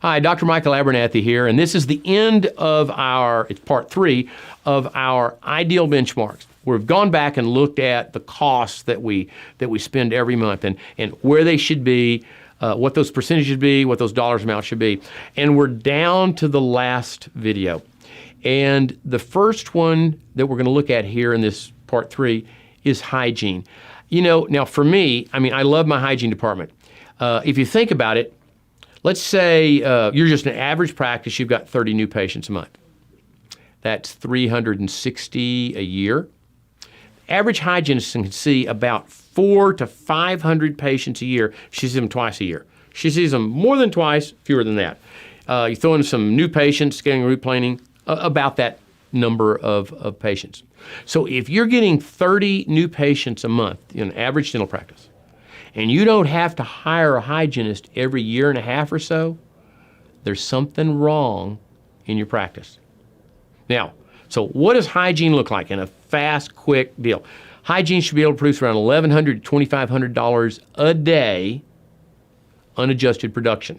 Hi, Dr. Michael Abernathy here, and this is the end of it's part 3 of our ideal benchmarks. We've gone back and looked at the costs that we spend every month and where they should be, what those percentages should be, what those dollars amounts should be. And we're down to the last video. And the first one that we're going to look at here in this part 3 is hygiene. Now for me, I love my hygiene department. If you think about it, let's say you're just an average practice, you've got 30 new patients a month. That's 360 a year. Average hygienist can see about 400 to 500 patients a year. She sees them twice a year. She sees them more than twice, fewer than that. You throw in some new patients, getting root planing, about that number of patients. So if you're getting 30 new patients a month in an average dental practice, and you don't have to hire a hygienist every year and a half or so, there's something wrong in your practice. Now, so what does hygiene look like in a fast, quick deal? Hygiene should be able to produce around $1,100 to $2,500 a day unadjusted production.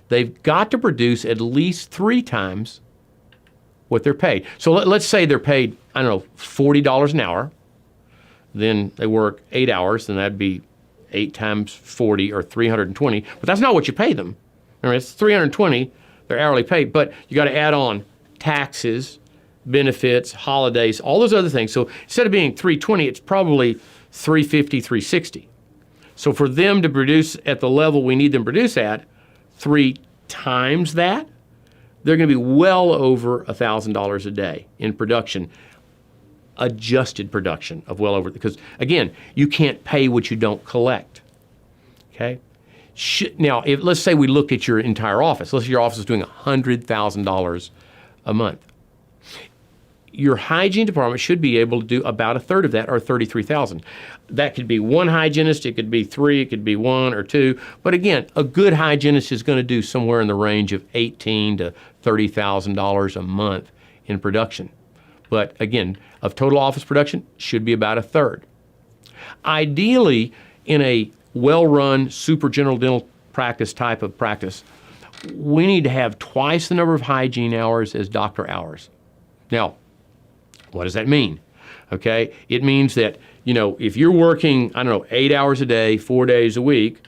They've got to produce at least 3 times what they're paid. So let's say they're paid, $40 an hour. Then they work 8 hours, and that'd be 8 times 40 or 320. But that's not what you pay them. It's 320, their hourly pay, but you got to add on taxes, benefits, holidays, all those other things. So instead of being 320, it's probably 350, 360. So for them to produce at the level we need them to produce at, 3 times that, they're going to be well over $1,000 a day in production, adjusted production of well over, because again, you can't pay what you don't collect. Okay? Now, let's say we look at your entire office. Let's say your office is doing $100,000 a month. Your hygiene department should be able to do about a third of that, or $33,000. That could be 1 hygienist, it could be 3, it could be 1 or 2. But again, a good hygienist is going to do somewhere in the range of $18,000 to $30,000 a month in production. But again, of total office production, should be about a third. Ideally, in a well-run, super general dental practice type of practice, we need to have twice the number of hygiene hours as doctor hours. Now, what does that mean? Okay, it means that, if you're working, 8 hours a day, 4 days a week,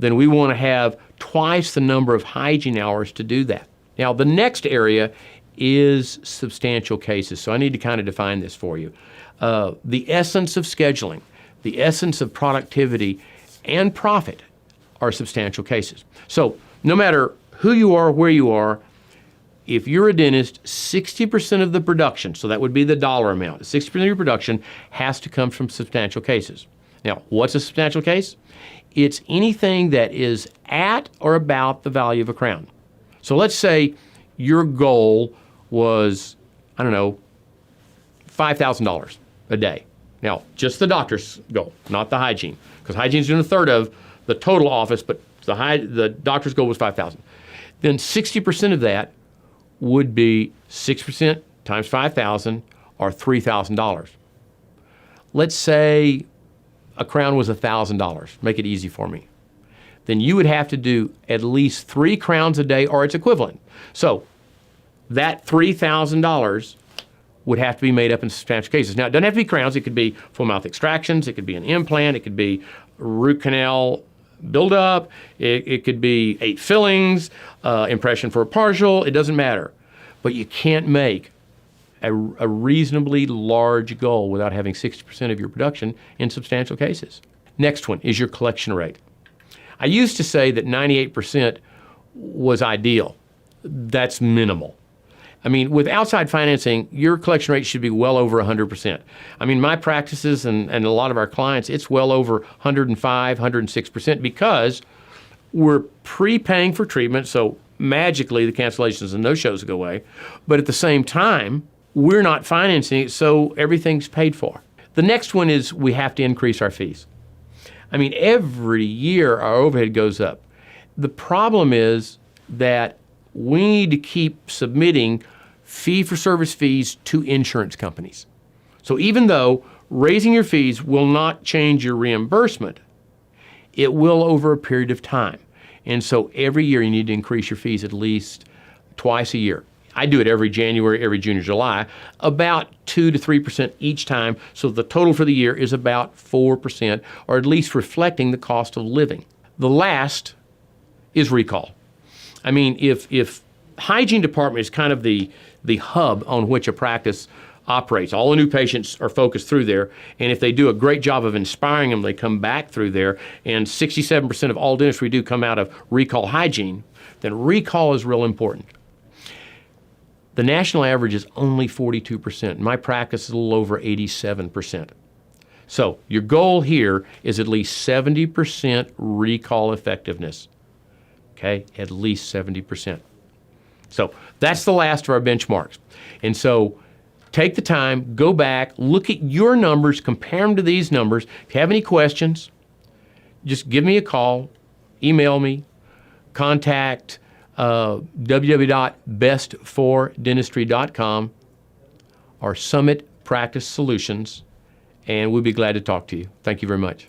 then we want to have twice the number of hygiene hours to do that. Now, the next area is substantial cases. So I need to kind of define this for you. The essence of scheduling, the essence of productivity and profit are substantial cases. So no matter who you are, where you are, if you're a dentist, 60% of the production, so that would be the dollar amount, 60% of your production has to come from substantial cases. Now, what's a substantial case? It's anything that is at or about the value of a crown. So let's say your goal was, $5,000 a day. Now, just the doctor's goal, not the hygiene, because hygiene's doing a third of the total office, but the doctor's goal was 5,000. Then 60% of that would be 6% times 5,000 or $3,000. Let's say a crown was $1,000. Make it easy for me. Then you would have to do at least 3 crowns a day or its equivalent. So that $3,000 would have to be made up in substantial cases. Now, it doesn't have to be crowns. It could be full mouth extractions. It could be an implant. It could be root canal buildup. It could be 8 fillings, impression for a partial. It doesn't matter. But you can't make a reasonably large goal without having 60% of your production in substantial cases. Next one is your collection rate. I used to say that 98% was ideal. That's minimal. With outside financing, your collection rate should be well over 100%. My practices and a lot of our clients, it's well over 105, 106% because we're prepaying for treatment, so magically the cancellations and no-shows go away. But at the same time, we're not financing it, so everything's paid for. The next one is we have to increase our fees. Every year our overhead goes up. The problem is that we need to keep submitting fee-for-service fees to insurance companies. So even though raising your fees will not change your reimbursement, it will over a period of time. And so every year you need to increase your fees at least twice a year. I do it every January, every June or July, about 2 to 3% each time. So the total for the year is about 4%, or at least reflecting the cost of living. The last is recall. I mean, if hygiene department is kind of the hub on which a practice operates. All the new patients are focused through there, and if they do a great job of inspiring them, they come back through there, and 67% of all dentistry do come out of recall hygiene, then recall is real important. The national average is only 42%. My practice is a little over 87%. So your goal here is at least 70% recall effectiveness. Okay, at least 70%. So that's the last of our benchmarks. And so take the time, go back, look at your numbers, compare them to these numbers. If you have any questions, just give me a call, email me, contact www.best4dentistry.com or Summit Practice Solutions, and we'll be glad to talk to you. Thank you very much.